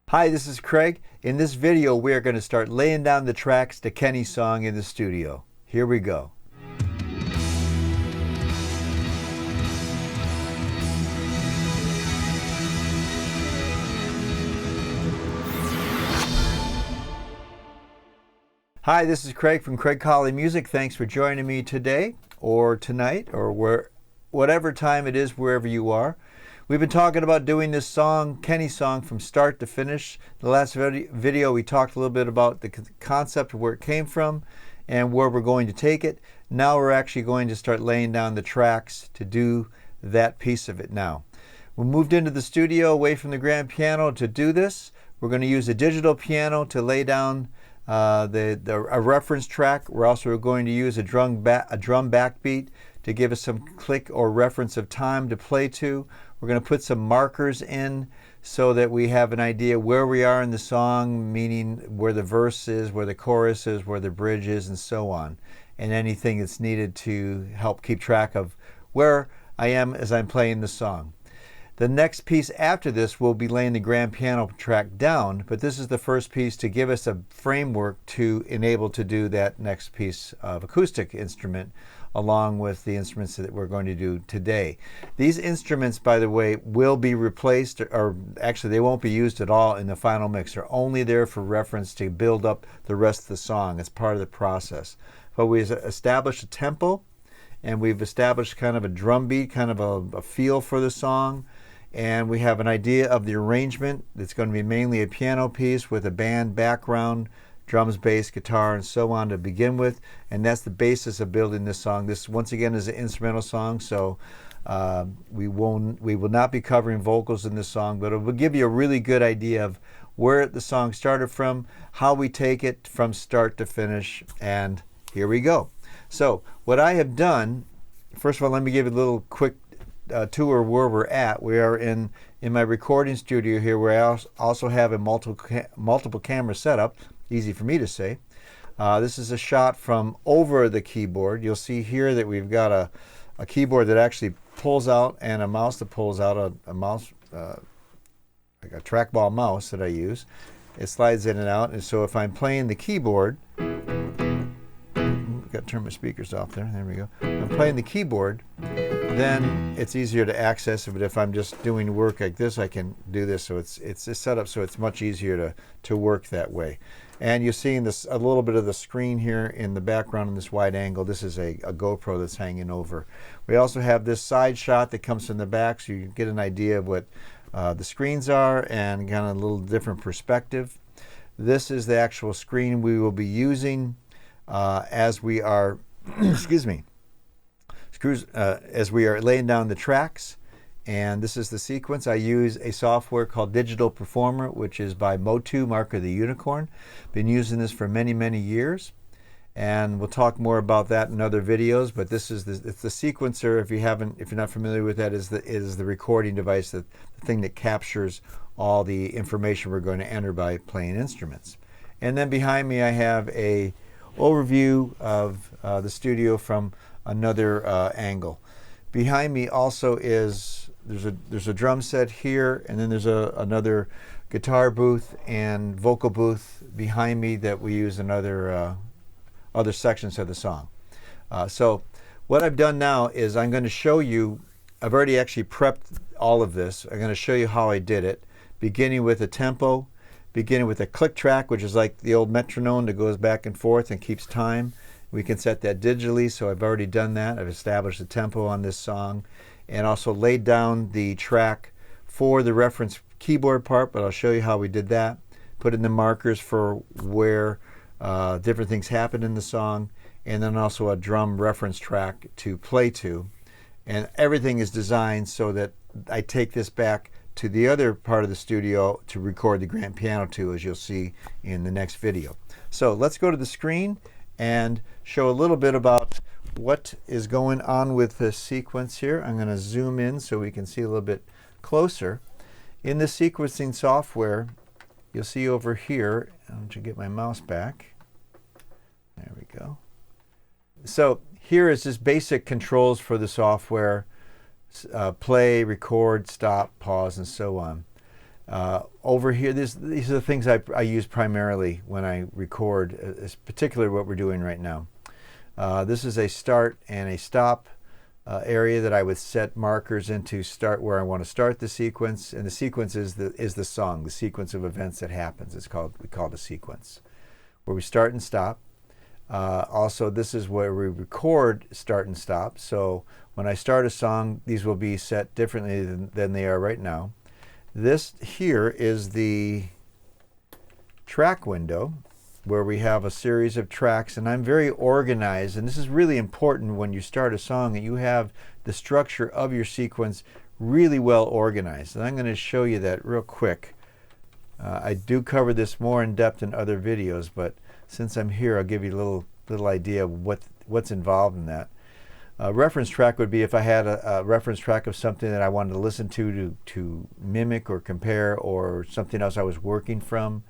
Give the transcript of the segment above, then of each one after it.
Hi, this is Craig. In this video, we are going to start laying down the tracks to Kenny's song in the studio. Here we go. Hi, this is Craig from Colley Music. Thanks for joining me today or tonight or whatever time it is, wherever you are. We've been talking about doing this song, Kenny's song, from start to finish. In the last video, we talked a little bit about the concept of where it came from and where we're going to take it. Now we're actually going to start laying down the tracks to do that piece of it now. We moved into the studio away from the grand piano to do this. We're going to use a digital piano to lay down a reference track. We're also going to use a drum backbeat to give us some click or reference of time to play to. We're going to put some markers in so that we have an idea where we are in the song, meaning where the verse is, where the chorus is, where the bridge is, and so on, and anything that's needed to help keep track of where I am as I'm playing the song. The next piece after this will be laying the grand piano track down, but this is the first piece to give us a framework to enable to do that next piece of acoustic instrument along with the instruments that we're going to do today. These instruments, by the way, will be replaced, or actually they won't be used at all in the final mix. They're only there for reference to build up the rest of the song. It's part of the process. But we've established a tempo, and we've established kind of a drum beat, kind of a feel for the song. And we have an idea of the arrangement. It's going to be mainly a piano piece with a band background, drums, bass, guitar, and so on to begin with. And that's the basis of building this song. This, once again, is an instrumental song, so we will not be covering vocals in this song, but it will give you a really good idea of where the song started from, how we take it from start to finish, and here we go. So what I have done, first of all, let me give you a little quick tour where we're at. We are in my recording studio here, where I also have a multiple camera setup. Easy for me to say. This is a shot from over the keyboard. You'll see here that we've got a keyboard that actually pulls out and a mouse that pulls out, a mouse, like a trackball mouse that I use. It slides in and out, and so if I'm playing the keyboard, got to turn my speakers off there. There we go. If I'm playing the keyboard, then it's easier to access it. But if I'm just doing work like this, I can do this. So it's set up so it's much easier to work that way. And you're seeing this a little bit of the screen here in the background in this wide angle. This is a GoPro that's hanging over. We also have this side shot that comes from the back, so you get an idea of what the screens are and kind of a little different perspective. This is the actual screen we will be using as we are, excuse me, as we are laying down the tracks. And this is the sequence. I use a software called Digital Performer, which is by MOTU, Mark of the Unicorn. Been using this for many, many years. And we'll talk more about that in other videos, but this is it's the sequencer. If you're not familiar with that, is the recording device, the thing that captures all the information we're going to enter by playing instruments. And then behind me I have a overview of the studio from another angle. Behind me also is there's a drum set here, and then there's another guitar booth and vocal booth behind me that we use in other sections of the song. So what I've done now is I'm going to show you. I've already actually prepped all of this. I'm going to show you how I did it, beginning with a tempo, beginning with a click track, which is like the old metronome that goes back and forth and keeps time. We can set that digitally, so I've already done that. I've established the tempo on this song and also laid down the track for the reference keyboard part, but I'll show you how we did that. Put in the markers for where different things happen in the song, and then also a drum reference track to play to. And everything is designed so that I take this back to the other part of the studio to record the grand piano to, as you'll see in the next video. So let's go to the screen and show a little bit about what is going on with the sequence here. I'm going to zoom in so we can see a little bit closer. In the sequencing software, you'll see over here, I'm going to get my mouse back. There we go. So here is just basic controls for the software. Play, record, stop, pause, and so on. Over here, these are the things I use primarily when I record, particularly what we're doing right now. This is a start and a stop area that I would set markers into start where I want to start the sequence, and the sequence is the song, the sequence of events that happens. We call it a sequence, where we start and stop. Also, this is where we record start and stop. So when I start a song, these will be set differently than they are right now. This here is the track window, where we have a series of tracks, and I'm very organized, and this is really important when you start a song, that you have the structure of your sequence really well organized. And I'm going to show you that real quick. I do cover this more in depth in other videos, but since I'm here, I'll give you a little idea of what's involved in that. A reference track would be if I had a reference track of something that I wanted to listen to mimic or compare, or something else I was working from.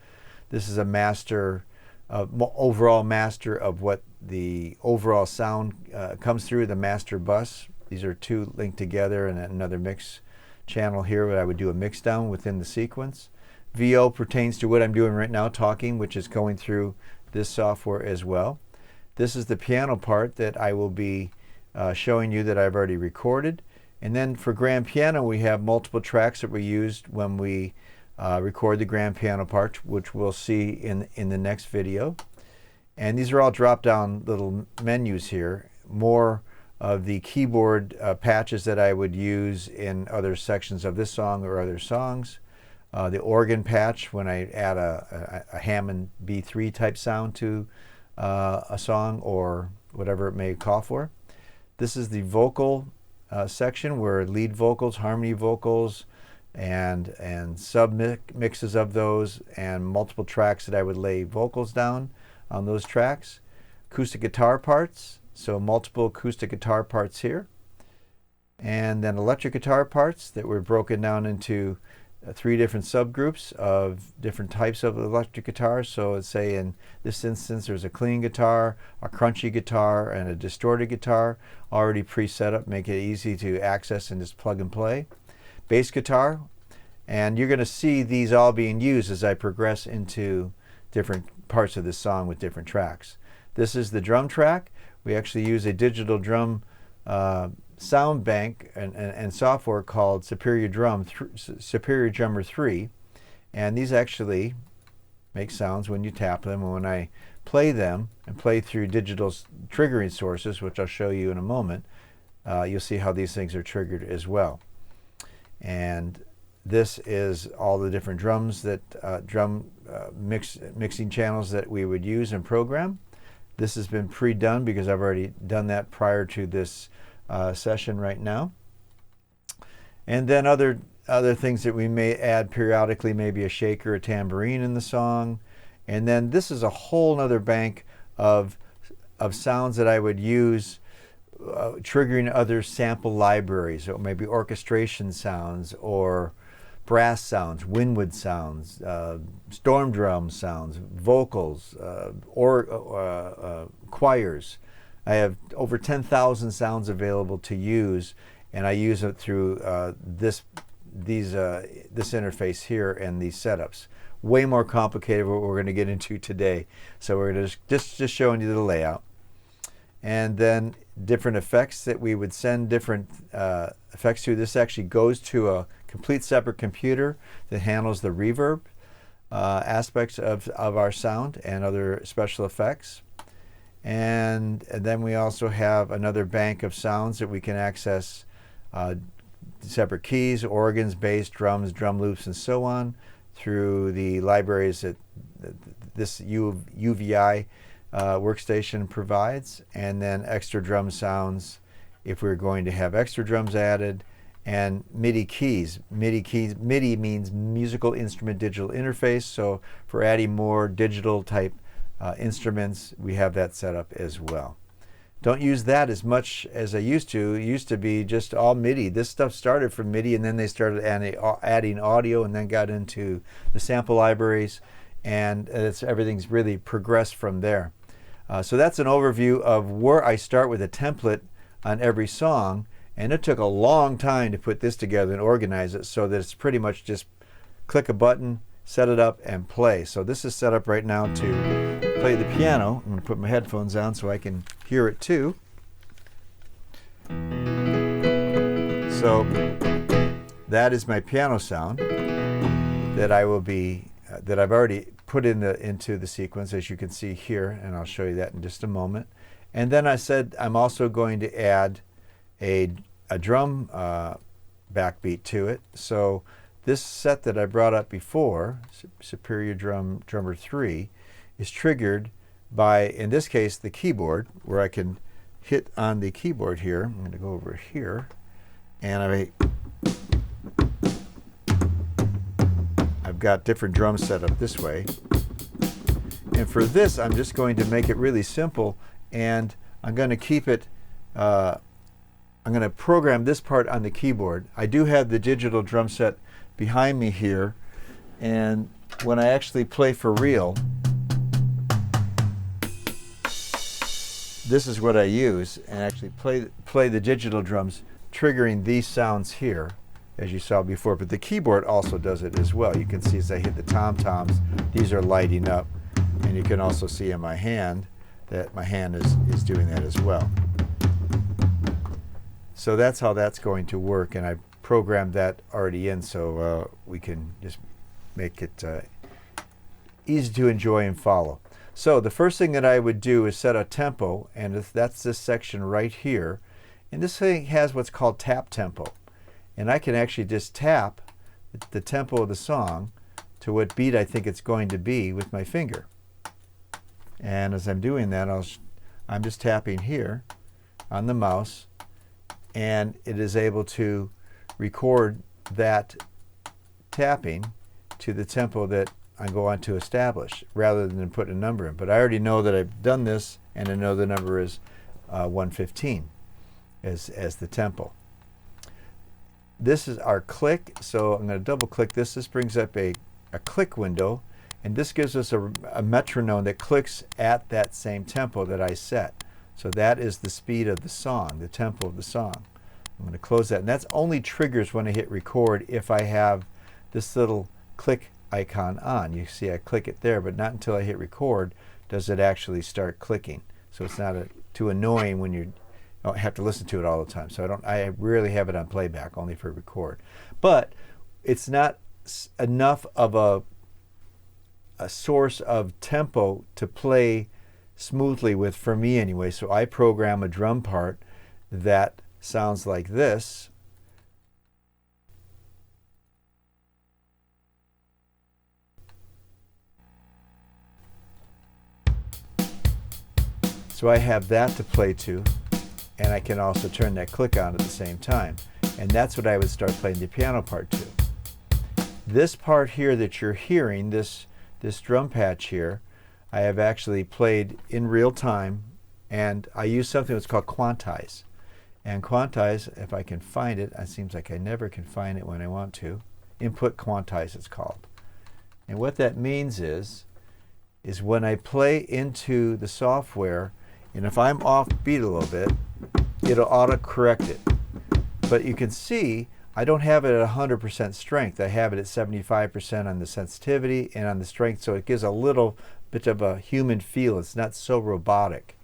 This is a master, overall master of what the overall sound comes through, the master bus. These are two linked together, and another mix channel here where I would do a mix down within the sequence. VO pertains to what I'm doing right now, talking, which is going through this software as well. This is the piano part that I will be showing you that I've already recorded. And then for grand piano, we have multiple tracks that we used when we record the grand piano part, which we'll see in the next video. And these are all drop-down little menus here. More of the keyboard patches that I would use in other sections of this song or other songs. The organ patch when I add a Hammond B3 type sound to a song or whatever it may call for. This is the vocal section, where lead vocals, harmony vocals, and sub mixes of those, and multiple tracks that I would lay vocals down on those tracks. Acoustic guitar parts, so multiple acoustic guitar parts here. And then electric guitar parts that were broken down into 3 different subgroups of different types of electric guitars. So let's say in this instance there's a clean guitar, a crunchy guitar, and a distorted guitar already pre-set up, make it easy to access and just plug and play. Bass guitar, and you're going to see these all being used as I progress into different parts of this song with different tracks. This is the drum track. We actually use a digital drum sound bank and software called Superior Drummer 3, and these actually make sounds when you tap them, and when I play them and play through digital triggering sources, which I'll show you in a moment, you'll see how these things are triggered as well. And this is all the different drums that mixing channels that we would use and program. This has been pre-done because I've already done that prior to this session right now. And then other things that we may add periodically, maybe a shaker, a tambourine in the song. And then this is a whole nother bank of sounds that I would use triggering other sample libraries, or maybe orchestration sounds, or brass sounds, windwood sounds, storm drum sounds, vocals, choirs. I have over 10,000 sounds available to use, and I use it through this interface here and these setups. Way more complicated what we're going to get into today. So we're going to just showing you the layout. And then different effects that we would send different effects to. This actually goes to a complete separate computer that handles the reverb aspects of our sound and other special effects. And then we also have another bank of sounds that we can access, separate keys, organs, bass, drums, drum loops, and so on, through the libraries that this UVI workstation provides, and then extra drum sounds if we're going to have extra drums added, and MIDI keys. MIDI means musical instrument digital interface, so for adding more digital type instruments, we have that set up as well. Don't use that as much as I used to. It used to be just all MIDI. This stuff started from MIDI, and then they started adding audio, and then got into the sample libraries, and everything's really progressed from there. So that's an overview of where I start with a template on every song, and it took a long time to put this together and organize it so that it's pretty much just click a button, set it up, and play. So this is set up right now to play the piano. I'm going to put my headphones on so I can hear it too. So that is my piano sound that I will be that I've already put into the sequence, as you can see here, and I'll show you that in just a moment. And then I said I'm also going to add a drum backbeat to it. So this set that I brought up before, Superior Drummer 3, is triggered by, in this case, the keyboard, where I can hit on the keyboard here. I'm going to go over here, and I've got different drums set up this way. And for this, I'm just going to make it really simple, and I'm going to keep it, I'm going to program this part on the keyboard. I do have the digital drum set behind me here, and when I actually play for real, this is what I use, and actually play the digital drums, triggering these sounds here, as you saw before. But the keyboard also does it as well. You can see as I hit the tom-toms, these are lighting up, and you can also see in my hand that my hand is doing that as well. So that's how that's going to work, and I programmed that already in, so we can just make it easy to enjoy and follow. So the first thing that I would do is set a tempo, and that's this section right here. And this thing has what's called tap tempo. And I can actually just tap the tempo of the song to what beat I think it's going to be with my finger. And as I'm doing that, I'm just tapping here on the mouse, and it is able to record that tapping to the tempo that I go on to establish, rather than put a number in. But I already know that I've done this, and I know the number is 115 as the tempo. This is our click, so I'm going to double click this. This brings up a click window, and this gives us a metronome that clicks at that same tempo that I set. So that is the speed of the song, the tempo of the song. I'm going to close that, and that's only triggers when I hit record if I have this little click icon on. You see I click it there, but not until I hit record does it actually start clicking. So it's not too annoying when you don't have to listen to it all the time. So I rarely have it on playback, only for record. But it's not enough of a source of tempo to play smoothly with, for me anyway. So I program a drum part that sounds like this. So I have that to play to, and I can also turn that click on at the same time. And that's what I would start playing the piano part to. This part here that you're hearing, this drum patch here, I have actually played in real time, and I use something that's called quantize. And quantize, if I can find it, it seems like I never can find it when I want to. Input quantize, it's called. And what that means is when I play into the software, and if I'm off beat a little bit, it'll auto-correct it. But you can see I don't have it at 100% strength. I have it at 75% on the sensitivity and on the strength, so it gives a little bit of a human feel. It's not so robotic.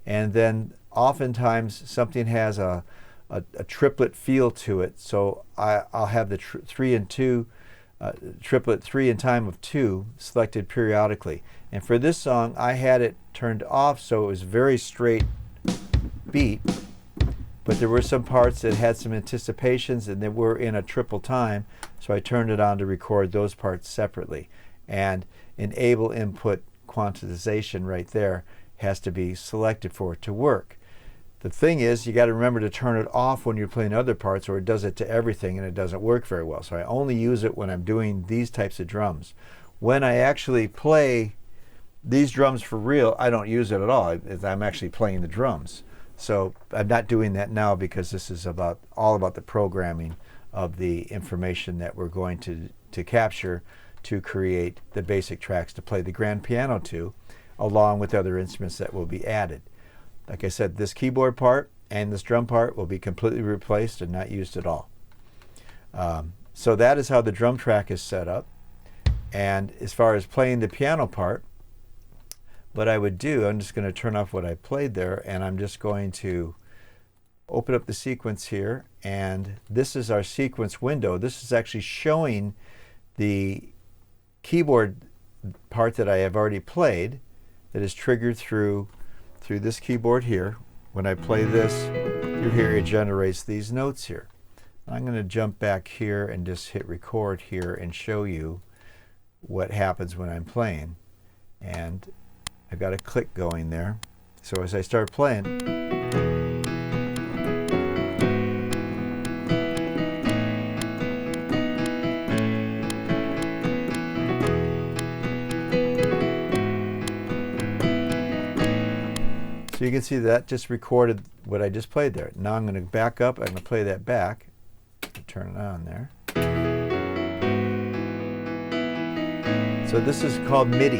And then oftentimes something has a triplet feel to it, so I'll have the 3 and 2 triplet 3 in time of 2 selected periodically. And for this song, I had it turned off so it was very straight beat, but there were some parts that had some anticipations and they were in a triple time, so I turned it on to record those parts separately. And enable input quantization right there has to be selected for it to work. The thing is, you got to remember to turn it off when you're playing other parts, or it does it to everything and it doesn't work very well. So I only use it when I'm doing these types of drums. When I actually play these drums for real, I don't use it at all. I'm actually playing the drums. So I'm not doing that now because this is all about the programming of the information that we're going to capture to create the basic tracks to play the grand piano to, along with other instruments that will be added. Like I said, this keyboard part and this drum part will be completely replaced and not used at all. So that is how the drum track is set up. And as far as playing the piano part, what I would do, I'm just going to turn off what I played there, and I'm just going to open up the sequence here, and this is our sequence window. This is actually showing the keyboard part that I have already played that is triggered through this keyboard here. When I play this, you hear it generates these notes here. I'm going to jump back here and just hit record here and show you what happens when I'm playing. And I've got a click going there. So as I start playing, so you can see that just recorded what I just played there. Now I'm going to back up. I'm going to play that back. Turn it on there. So this is called MIDI.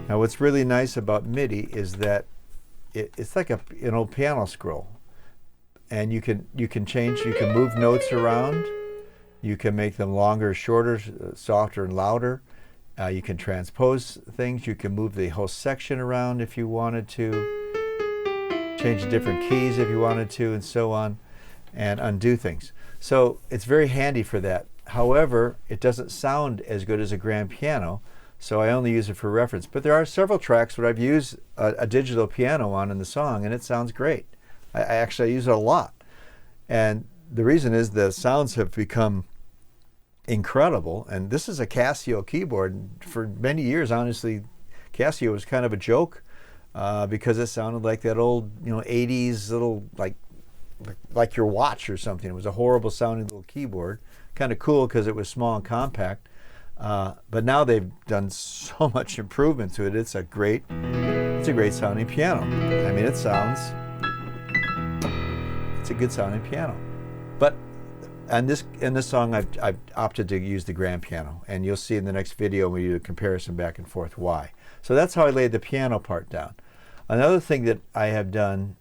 Now what's really nice about MIDI is that it's like an old piano scroll. And you can change, you can move notes around. You can make them longer, shorter, softer, and louder. You can transpose things. You can move the whole section around if you wanted to. Change different keys if you wanted to, and so on, and undo things. So it's very handy for that. However, it doesn't sound as good as a grand piano, so I only use it for reference. But there are several tracks where I've used a digital piano on in the song, and it sounds great. I actually use it a lot. And the reason is the sounds have become incredible. And this is a Casio keyboard. For many years, honestly, Casio was kind of a joke because it sounded like that old, 80s little, like your watch or something. It was a horrible sounding little keyboard. Kind of cool because it was small and compact. But now they've done so much improvement to it. It's a great sounding piano. I mean, it's a good sounding piano. But in this song, I've opted to use the grand piano, and you'll see in the next video when we do a comparison back and forth why. So that's how I laid the piano part down. Another thing that I have done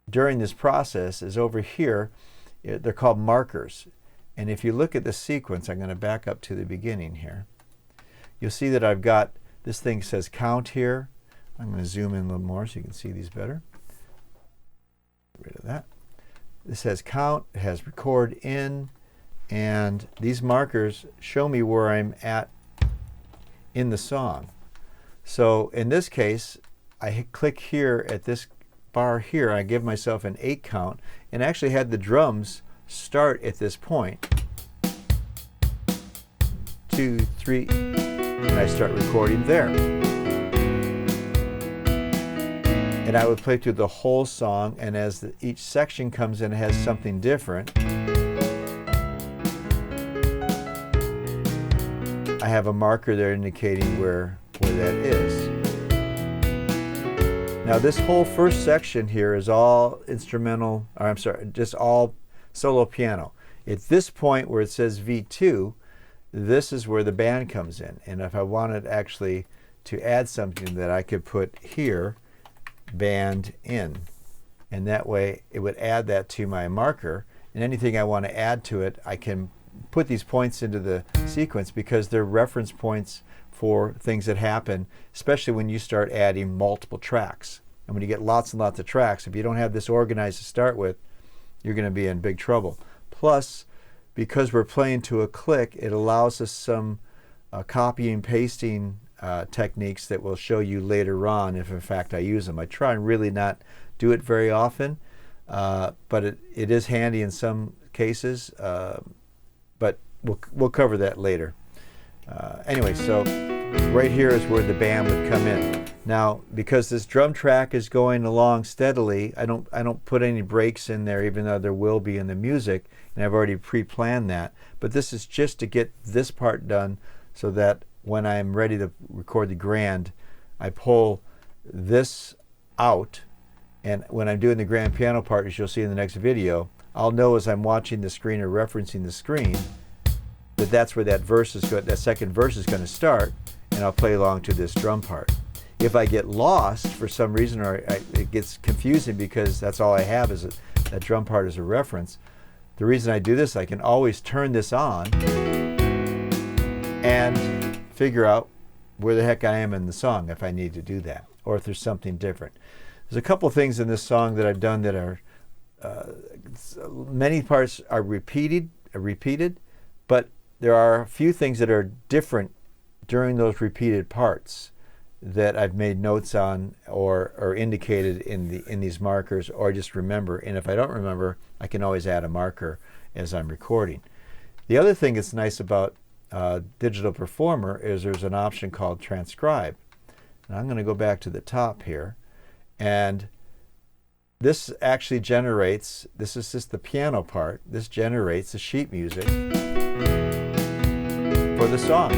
during this process is over here. They're called markers. And if you look at the sequence, I'm going to back up to the beginning here. You'll see that I've got, this thing says count here. I'm going to zoom in a little more so you can see these better. Get rid of that. This has count, it has record in, and these markers show me where I'm at in the song. So in this case, I click here at this bar here, I give myself an 8 count, and actually had the drums start at this point. 2, 3, and I start recording there. And I would play through the whole song, and as each section comes in, it has something different. I have a marker there indicating where that is. Now this whole first section here is all instrumental, or I'm sorry, just all solo piano. At this point where it says V2, this is where the band comes in. And if I wanted actually to add something that I could put here, band in, and that way it would add that to my marker, and anything I want to add to it, I can put these points into the sequence because they're reference points for things that happen, especially when you start adding multiple tracks. And when you get lots and lots of tracks, if you don't have this organized to start with, you're going to be in big trouble. Plus, because we're playing to a click, it allows us some copying and pasting techniques that will show you later on if in fact I use them. I try and really not do it very often, but it is handy in some cases, but we'll cover that later. Anyway, so right here is where the band would come in. Now, because this drum track is going along steadily, I don't put any breaks in there, even though there will be in the music, and I've already pre-planned that. But this is just to get this part done so that when I'm ready to record the grand, I pull this out, and when I'm doing the grand piano part, as you'll see in the next video, I'll know as I'm watching the screen or referencing the screen that that's where that second verse is going to start, and I'll play along to this drum part. If I get lost for some reason, or it gets confusing because that's all I have is that drum part as a reference, The reason I do this, I can always turn this on and figure out where the heck I am in the song if I need to do that, or if there's something different. There's a couple things in this song that I've done that are, many parts are repeated, but there are a few things that are different during those repeated parts that I've made notes on or indicated in these markers, or just remember. And if I don't remember, I can always add a marker as I'm recording. The other thing that's nice about Digital Performer is there's an option called transcribe. And I'm going to go back to the top here, and this actually generates, this is just the piano part, this generates the sheet music for the song.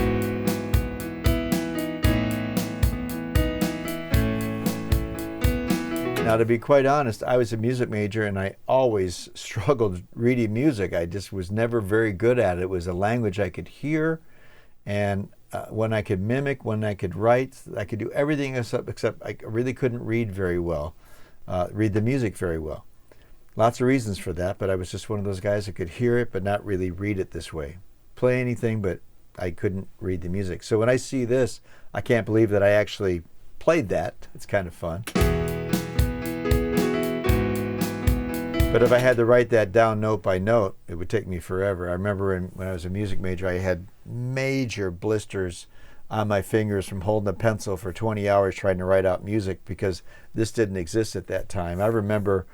Now, to be quite honest, I was a music major and I always struggled reading music. I just was never very good at it. It was a language I could hear, and when I could mimic, when I could write, I could do everything except I really couldn't read very well, read the music very well. Lots of reasons for that, but I was just one of those guys that could hear it but not really read it this way. Play anything, but I couldn't read the music. So when I see this, I can't believe that I actually played that. It's kind of fun. But if I had to write that down note by note, it would take me forever. I remember when I was a music major, I had major blisters on my fingers from holding a pencil for 20 hours trying to write out music, because this didn't exist at that time. I remember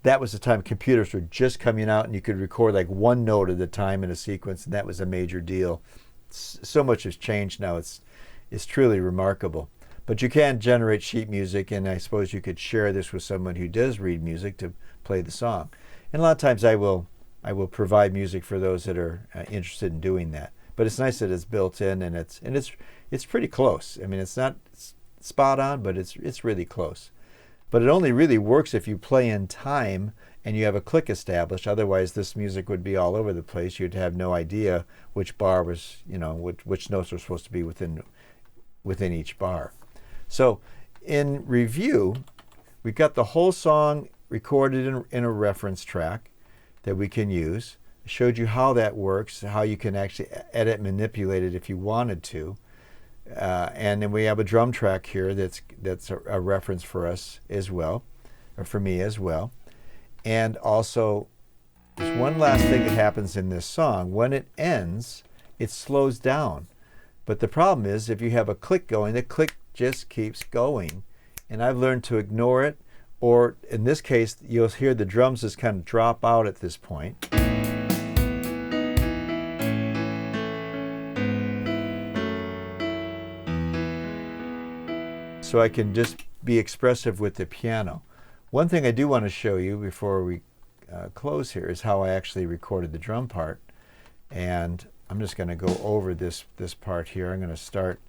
that was the time computers were just coming out and you could record like one note at a time in a sequence, and that was a major deal. So much has changed now. It's truly remarkable. But you can generate sheet music, and I suppose you could share this with someone who does read music to play the song. And a lot of times I will provide music for those that are interested in doing that. But it's nice that it's built in, and it's pretty close. I mean, it's not spot on, but it's really close. But it only really works if you play in time and you have a click established. Otherwise, this music would be all over the place. You'd have no idea which bar was, which notes were supposed to be within each bar. So in review, we've got the whole song recorded in a reference track that we can use. I showed you how that works, how you can actually edit and manipulate it if you wanted to. And then we have a drum track here that's a reference for us as well, or for me as well. And also, there's one last thing that happens in this song. When it ends, it slows down. But the problem is, if you have a click going, the click just keeps going. And I've learned to ignore it, or in this case, you'll hear the drums just kind of drop out at this point. So I can just be expressive with the piano. One thing I do want to show you before we close here is how I actually recorded the drum part. And I'm just going to go over this part here. I'm going to start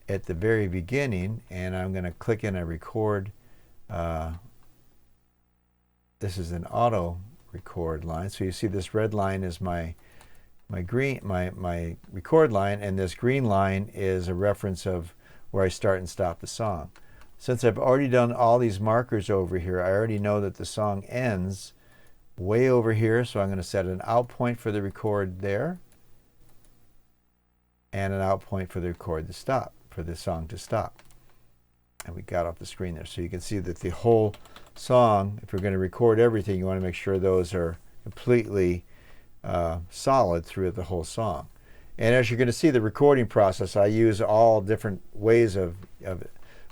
at the very beginning, and I'm going to click in a record. This is an auto record line. So you see this red line is my record line, and this green line is a reference of where I start and stop the song. Since I've already done all these markers over here, I already know that the song ends way over here, so I'm going to set an out point for the record there, and an out point for the record to stop, for the song to stop. And we got off the screen there. So you can see that the whole song, if you're going to record everything, you want to make sure those are completely solid throughout the whole song. And as you're going to see the recording process, I use all different ways of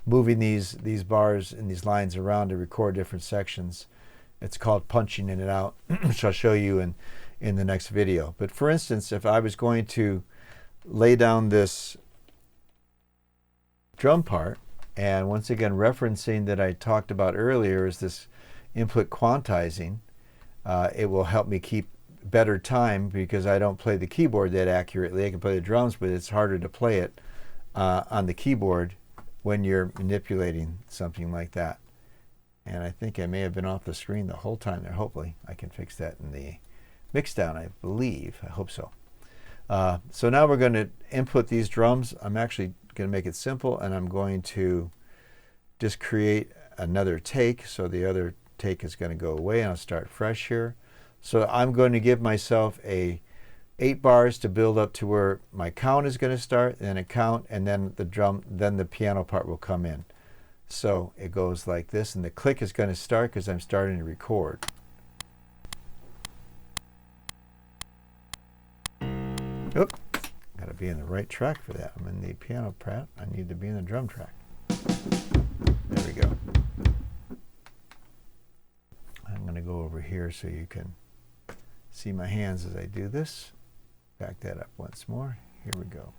moving these bars and these lines around to record different sections. It's called punching in and out, which I'll show you in the next video. But for instance, if I was going to lay down this drum part, and once again referencing that I talked about earlier is this input quantizing, it will help me keep better time because I don't play the keyboard that accurately. I can play the drums, but it's harder to play it on the keyboard when you're manipulating something like that. And I think I may have been off the screen the whole time there. Hopefully I can fix that in the mixdown, I believe. I hope so. So now we're going to input these drums. I'm actually going to make it simple, and I'm going to just create another take. So the other take is going to go away, and I'll start fresh here. So I'm going to give myself 8 bars to build up to where my count is going to start, then a count, and then the piano part will come in. So it goes like this, and the click is going to start because I'm starting to record. Oop, got to be in the right track for that. I'm in the piano part. I need to be in the drum track. There we go. I'm going to go over here so you can see my hands as I do this. Back that up once more. Here we go.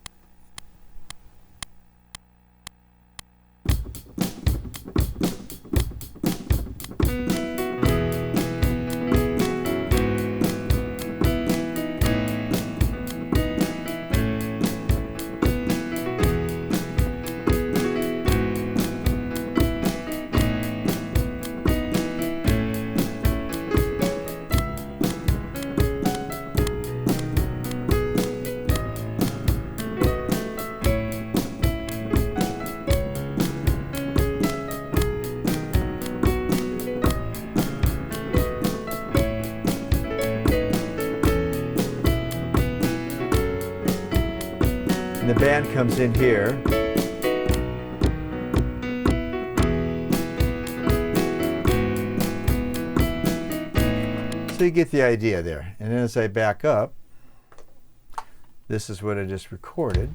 And the band comes in here. So you get the idea there. And then as I back up, this is what I just recorded.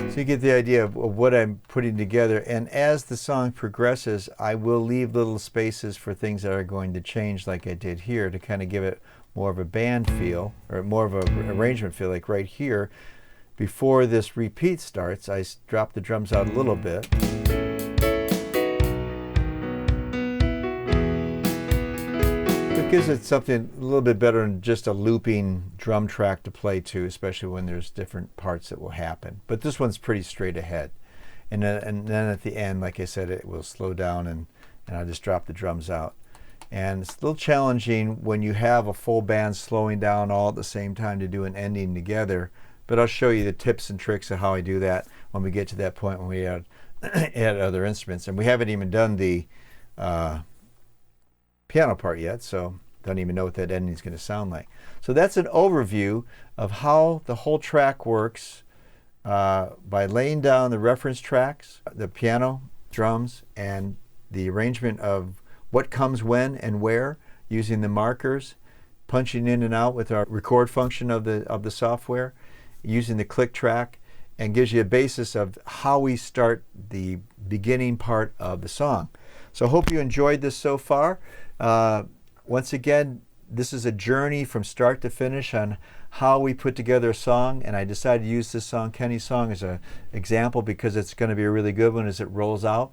So you get the idea of what I'm putting together, and as the song progresses, I will leave little spaces for things that are going to change, like I did here, to kind of give it more of a band feel, or more of an arrangement feel. Like right here, before this repeat starts, I drop the drums out a little bit. It gives it something a little bit better than just a looping drum track to play to, especially when there's different parts that will happen. But this one's pretty straight ahead. And then at the end, like I said, it will slow down and I'll just drop the drums out. And it's a little challenging when you have a full band slowing down all at the same time to do an ending together. But I'll show you the tips and tricks of how I do that when we get to that point when we add other instruments. And we haven't even done the piano part yet, so don't even know what that ending is going to sound like. So that's an overview of how the whole track works by laying down the reference tracks, the piano, drums, and the arrangement of what comes when and where, using the markers, punching in and out with our record function of the software, using the click track, and gives you a basis of how we start the beginning part of the song. So I hope you enjoyed this so far. Once again, this is a journey from start to finish on how we put together a song, and I decided to use this song, Kenny's song, as an example because it's going to be a really good one as it rolls out.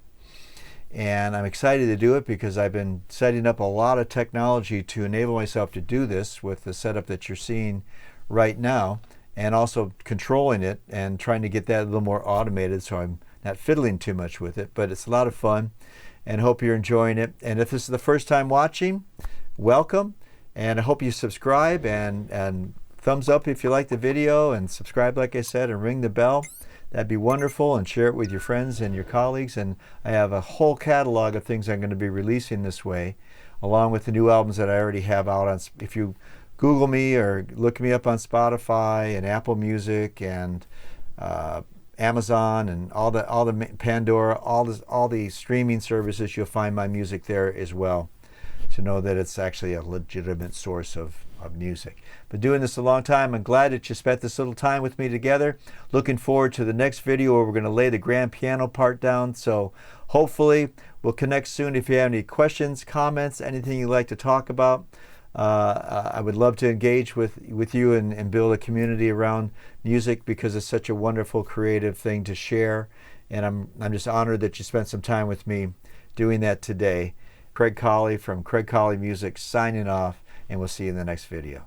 And I'm excited to do it because I've been setting up a lot of technology to enable myself to do this with the setup that you're seeing right now, and also controlling it and trying to get that a little more automated so I'm not fiddling too much with it. But it's a lot of fun, and hope you're enjoying it. And if this is the first time watching, welcome, and I hope you subscribe and thumbs up if you like the video, and subscribe like I said, and ring the bell. That'd be wonderful, and share it with your friends and your colleagues. And I have a whole catalog of things I'm going to be releasing this way, along with the new albums that I already have out on. If you Google me or look me up on Spotify and Apple Music and Amazon and all the Pandora, all the streaming services, you'll find my music there as well, to know that it's actually a legitimate source of music. Been doing this a long time. I'm glad that you spent this little time with me together. Looking forward to the next video where we're going to lay the grand piano part down. So hopefully we'll connect soon. If you have any questions, comments, anything you'd like to talk about, I would love to engage with you and build a community around music, because it's such a wonderful creative thing to share. And I'm just honored that you spent some time with me doing that today. Craig Colley from Craig Colley Music signing off, and we'll see you in the next video.